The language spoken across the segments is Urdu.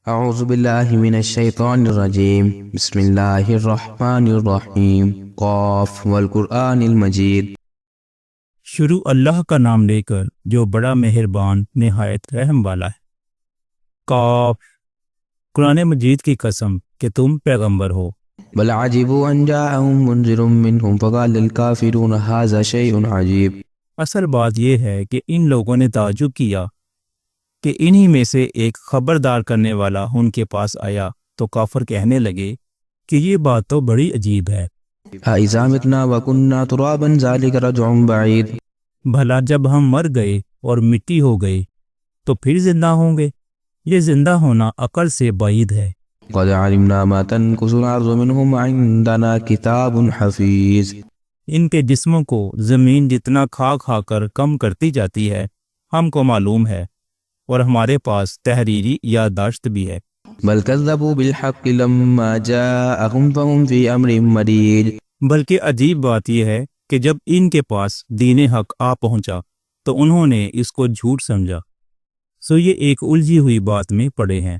اعوذ باللہ من الشیطان الرجیم بسم اللہ الرحمن الرحیم قاف والقرآن المجید۔ شروع اللہ کا نام لے کر جو بڑا مہربان نہایت رحم والا ہے۔ قاف، قرآن مجید کی قسم کہ تم پیغمبر ہو۔ بل عجبوا ان جاءهم منذر منهم فقال الكافرون هذا شيء عجیب۔ اصل بات یہ ہے کہ ان لوگوں نے تعجب کیا کہ انہی میں سے ایک خبردار کرنے والا ان کے پاس آیا تو کافر کہنے لگے کہ یہ بات تو بڑی عجیب ہے۔ اذا متنا وكنا ترابا ذلك رجع بعید۔ بھلا جب ہم مر گئے اور مٹی ہو گئے تو پھر زندہ ہوں گے؟ یہ زندہ ہونا عقل سے بعید ہے۔ قد علمنا ما تنقص الارض منهم عندنا کتاب حفیظ۔ ان کے جسموں کو زمین جتنا کھا کھا کر کم کرتی جاتی ہے ہم کو معلوم ہے، اور ہمارے پاس تحریری یادداشت بھی ہے۔ بل كذبوا بالحق لما جاءهم فهم في امر مريج۔ بلکہ عجیب بات یہ ہے کہ جب ان کے پاس دین حق آ پہنچا تو انہوں نے اس کو جھوٹ سمجھا، سو یہ ایک الجھی ہوئی بات میں پڑے ہیں۔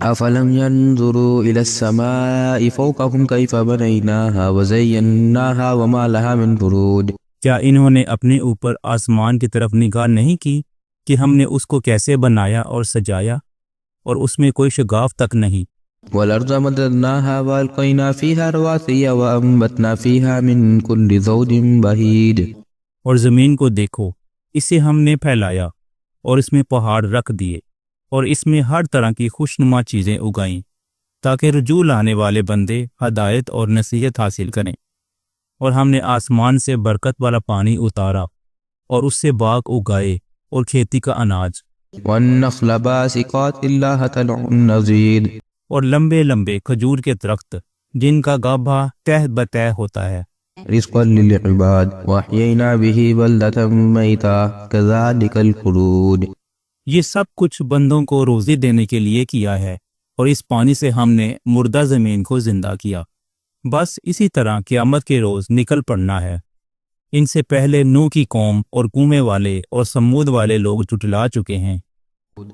افلم ينظروا الى السماء فوقهم كيف بنيناها وزيناها وما لها من فروج۔ کیا انہوں نے اپنے اوپر آسمان کی طرف نگاہ نہیں کی کہ ہم نے اس کو کیسے بنایا اور سجایا، اور اس میں کوئی شگاف تک نہیں۔ والارض مددناها والقينا فيها رواسي وانبتنا فيها من كل زوج بهيج۔ اور زمین کو دیکھو، اسے ہم نے پھیلایا اور اس میں پہاڑ رکھ دیے اور اس میں ہر طرح کی خوشنما چیزیں اگائیں تاکہ رجوع لانے والے بندے ہدایت اور نصیحت حاصل کریں۔ اور ہم نے آسمان سے برکت والا پانی اتارا اور اس سے باغ اگائے اور کھیتی کا اناج، والنخل باسقات لها طلع نضيد۔ اور لمبے لمبے کھجور کے درخت جن کا گابھا تہ بتہ ہوتا ہے، رزقا للعباد واحيينا به بلدة ميتا كذلك الخروج۔ یہ سب کچھ بندوں کو روزی دینے کے لیے کیا ہے، اور اس پانی سے ہم نے مردہ زمین کو زندہ کیا۔ بس اسی طرح قیامت کے روز نکل پڑنا ہے۔ ان سے پہلے نوح کی قوم اور کومے والے اور سمود والے لوگ جھٹلا چکے ہیں۔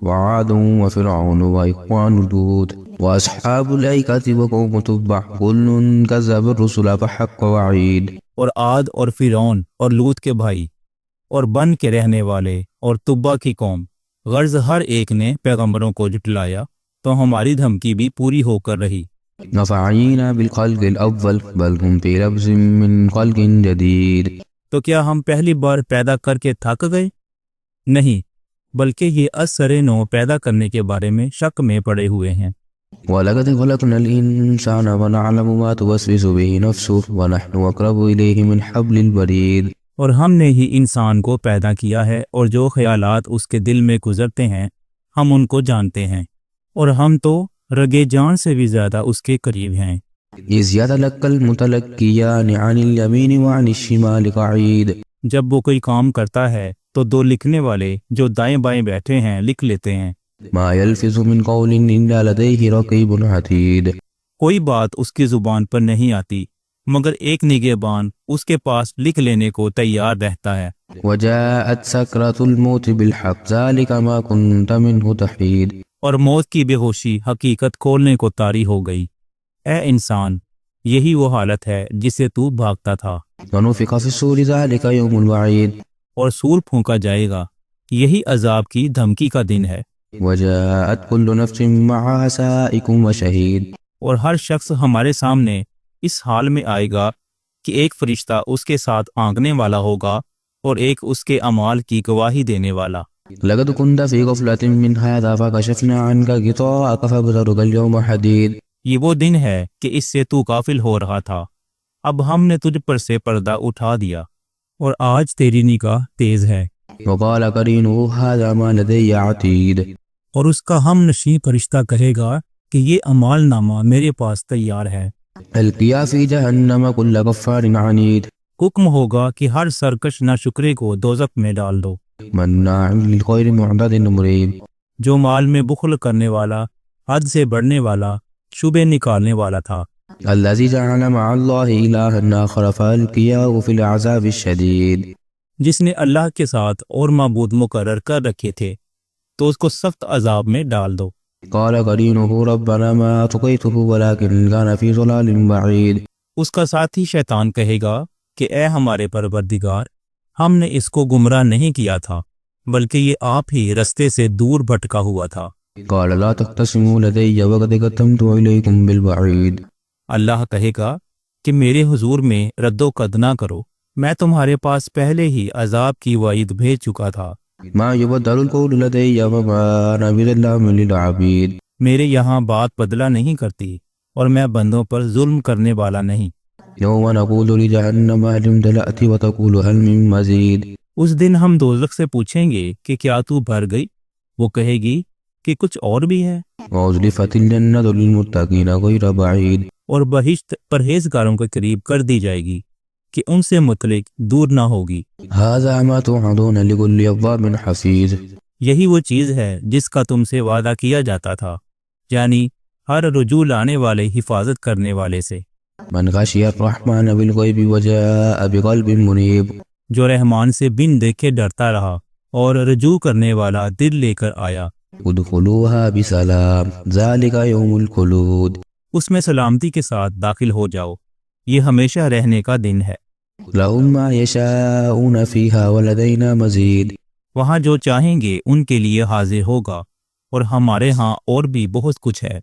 وعاد وفرعون واخوان لوط واصحاب الایکة وقوم تبع كل كذب الرسل فحق وعید۔ اور عاد اور فرعون اور لوط کے بھائی اور بن کے رہنے والے اور تبع کی قوم، غرض ہر ایک نے پیغمبروں کو جھٹلایا تو ہماری دھمکی بھی پوری ہو کر رہی۔ نفعینا بالخلق الاول بل هم في لبس من خلق جدید۔ تو کیا ہم پہلی بار پیدا کر کے تھک گئے؟ نہیں، بلکہ یہ اثر نو پیدا کرنے کے بارے میں شک میں پڑے ہوئے ہیں۔ وَلَقَدْ خَلَقْنَا الْإِنسَانَ وَنَعْلَمُ مَا تُوَسْوِسُ بِهِ نَفْسُهُ وَنَحْنُ أَقْرَبُ إِلَيْهِ مِنْ حَبْلِ الْوَرِيدِ۔ اور ہم نے ہی انسان کو پیدا کیا ہے، اور جو خیالات اس کے دل میں گزرتے ہیں ہم ان کو جانتے ہیں، اور ہم تو رگے جان سے بھی زیادہ اس کے قریب ہیں۔ إِذْ يَتَلَقَّى الْمُتَلَقِّيَانِ عَنِ الْيَمِينِ وَعَنِ الشِّمَالِ قَعِيدٌ۔ جب وہ کوئی کام کرتا ہے تو دو لکھنے والے جو دائیں بائیں بیٹھے ہیں لکھ لیتے ہیں۔ مَا يَلْفِظُ مِنْ قَوْلٍ إِلَّا لَدَيْهِ رَقِيبٌ عَتِيدٌ۔ کوئی بات اس کی زبان پر نہیں آتی مگر ایک نگہبان اس کے پاس لکھ لینے کو تیار رہتا ہے۔ وَجَاءَتْ سَكْرَةُ الْمَوْتِ بِالْحَقِّ ذَلِكَ مَا كُنْتَ مِنْهُ تَحِيدُ۔ اور موت کی بے ہوشی حقیقت کھولنے کو طاری ہو گئی۔ اے انسان، یہی وہ حالت ہے جسے تو بھاگتا تھا۔ وَنُفِخَ فِي الصُّورِ ذَلِكَ يَوْمُ الْوَعِيدِ۔ اور سور پھونکا جائے گا، یہی عذاب کی دھمکی کا دن ہے۔ وَجَاءَتْ كُلُّ نَفْسٍ مَعَهَا سَائِقٌ وَشَهِيدٌ۔ اور ہر شخص ہمارے سامنے اس حال میں آئے گا کہ ایک فرشتہ اس کے ساتھ آنکنے والا ہوگا اور ایک اس کے اعمال کی گواہی دینے والا۔ لَقَدْ كُنْتَ فِي غَفْلَةٍ مِّنْ هَذَا فَكَشَفْنَا عَنْكَ غِطَاءَكَ فَبَصَرُكَ الْيَوْمَ حَدِيدٌ۔ یہ وہ دن ہے کہ اس سے تو غافل ہو رہا تھا، اب ہم نے تجھ پر سے پردہ اٹھا دیا، اور آج تیری نگاہ تیز ہے۔ وَقَالَ قَرِينُهُ هَذَا مَا لَدَيَّ عَتِيدٌ۔ اور اس کا ہم نشیں فرشتہ کہے گا کہ یہ اعمال نامہ میرے پاس تیار ہے۔ الْقِيَا فِي جَهَنَّمَ كُلَّ كَفَّارٍ عَنِيدٍ۔ حکم ہوگا کہ ہر سرکش ناشکرے کو دوزخ میں ڈال دو، مَنَّاعٍ لِلْخَيْرِ مُعْتَدٍ مُرِيبٍ۔ جو مال میں بخل کرنے والا، حد سے بڑھنے والا، شبے نکالنے والا تھا۔ الَّذِي جَعَلَ مَعَ اللَّهِ إِلَٰهًا آخَرَ فَأَلْقِيَاهُ فِي الْعَذَابِ الشَّدِيدِ۔ جس نے اللہ کے ساتھ اور معبود مقرر کر رکھے تھے تو اس کو سخت عذاب میں ڈال دو۔ قال قرينه ربنا ما أطغيته ولكن كان في ضلال بعيد. اس کا ساتھی شیطان کہے گا کہ اے ہمارے پروردگار، ہم نے اس کو گمراہ نہیں کیا تھا بلکہ یہ آپ ہی رستے سے دور بھٹکا ہوا تھا۔ قال لا تختصموا لدي وقد قدمت إليكم بالوعيد. اللہ کہے گا کہ میرے حضور میں رد و قد نہ کرو، میں تمہارے پاس پہلے ہی عذاب کی وعید بھیج چکا تھا۔ ما يبدل القول لدي وما أنا بظلام للعبيد. میرے یہاں بات بدلہ نہیں کرتی اور میں بندوں پر ظلم کرنے والا نہیں۔ يوم نقول لجهنم هل امتلأت وتقول هل من مزيد. اس دن ہم دوزخ سے پوچھیں گے کہ کیا تو بھر گئی؟ وہ کہے گی کہ کچھ اور بھی ہے۔ وأزلفت الجنة للمتقين غير بعيد. اور بہشت پرہیزگاروں کے قریب کر دی جائے گی کہ ان سے متعلق دور نہ ہوگی۔ هذا ما توعدون لكل أواب حفيظ. یہی وہ چیز ہے جس کا تم سے وعدہ کیا جاتا تھا، یعنی ہر رجوع لانے والے حفاظت کرنے والے سے۔ من خشي الرحمن بالغيب وجاء بقلب منيب. جو رحمان سے بن دیکھے ڈرتا رہا اور رجوع کرنے والا دل لے کر آیا۔ ادخلوها بسلام ذلك يوم الخلود. اس میں سلامتی کے ساتھ داخل ہو جاؤ، یہ ہمیشہ رہنے کا دن ہے۔ لهم ما يشاءون فيها ولدينا مزيد. وہاں جو چاہیں گے ان کے لیے حاضر ہوگا اور ہمارے ہاں اور بھی بہت کچھ ہے۔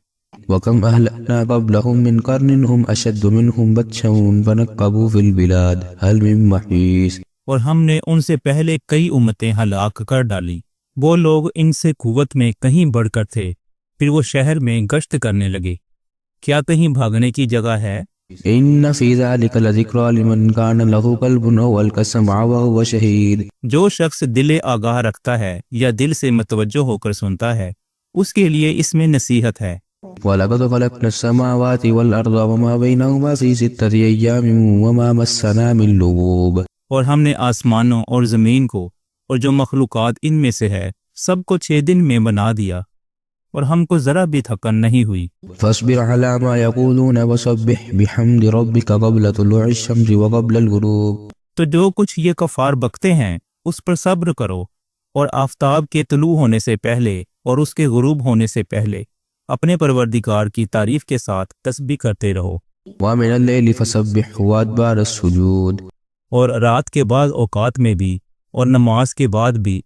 وكم أهلكنا قبلهم من قرن هم أشد منهم بطشا فنقبوا في البلاد هل من محيص. اور ہم نے ان سے پہلے کئی امتیں ہلاک کر ڈالی، وہ لوگ ان سے قوت میں کہیں بڑھ کر تھے، پھر وہ شہر میں گشت کرنے لگے، کیا کہیں بھاگنے کی جگہ ہے؟ إن في ذلك لذكرى لمن كان له قلب أو ألقى السمع وهو شهيد. جو شخص دل آگاہ رکھتا ہے یا دل سے متوجہ ہو کر سنتا ہے، اس کے لیے اس میں نصیحت ہے۔ ولقد خلقنا السماوات والأرض وما بينهما في 6 أيام وما مسنا من لغوب. اور ہم نے آسمانوں اور زمین کو اور جو مخلوقات ان میں سے ہے سب کو 6 دن میں بنا دیا اور ہم کو ذرا بھی تھکن نہیں ہوئی۔ فاصبر على ما يقولون وسبح بحمد ربك قبل طلوع الشمس وقبل الغروب. تو جو کچھ یہ کفار بکتے ہیں اس پر صبر کرو، اور آفتاب کے طلوع ہونے سے پہلے اور اس کے غروب ہونے سے پہلے اپنے پروردگار کی تعریف کے ساتھ تسبیح کرتے رہو، ومن الليل فسبح وأدبار السجود. اور رات کے بعد اوقات میں بھی اور نماز کے بعد بھی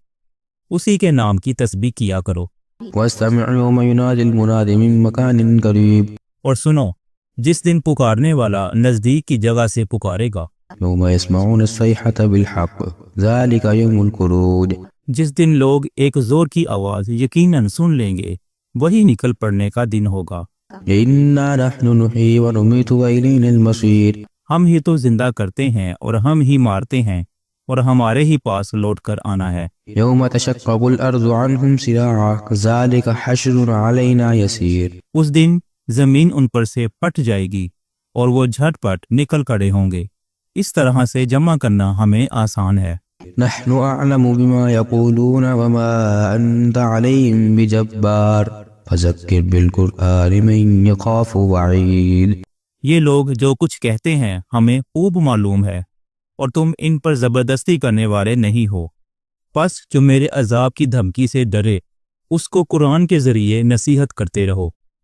اسی کے نام کی تسبیح کیا کرو۔ واستمع يوم ينادي المناد من مكان قريب. اور سنو جس دن پکارنے والا نزدیک کی جگہ سے پکارے گا، يوم يسمعون الصيحة بالحق ذلك يوم الخروج. جس دن لوگ ایک زور کی آواز یقیناً سن لیں گے، وہی نکل پڑنے کا دن ہوگا۔ إنا نحن نحيي ونميت وإلينا المصير. ہم ہی تو زندہ کرتے ہیں اور ہم ہی مارتے ہیں اور ہمارے ہی پاس لوٹ کر آنا ہے۔ يوم تشقق الأرض عنهم سراعا ذلك حشر علينا يسير. اس دن زمین ان پر سے پٹ جائے گی اور وہ جھٹ پٹ نکل کڑے ہوں گے، اس طرح سے جمع کرنا ہمیں آسان ہے۔ نحن أعلم بما يقولون وما أنت عليهم بجبار فذكر بالقرآن من يخاف وعيد. یہ لوگ جو کچھ کہتے ہیں ہمیں خوب معلوم ہے، اور تم ان پر زبردستی کرنے والے نہیں ہو، پس جو میرے عذاب کی دھمکی سے ڈرے اس کو قرآن کے ذریعے نصیحت کرتے رہو۔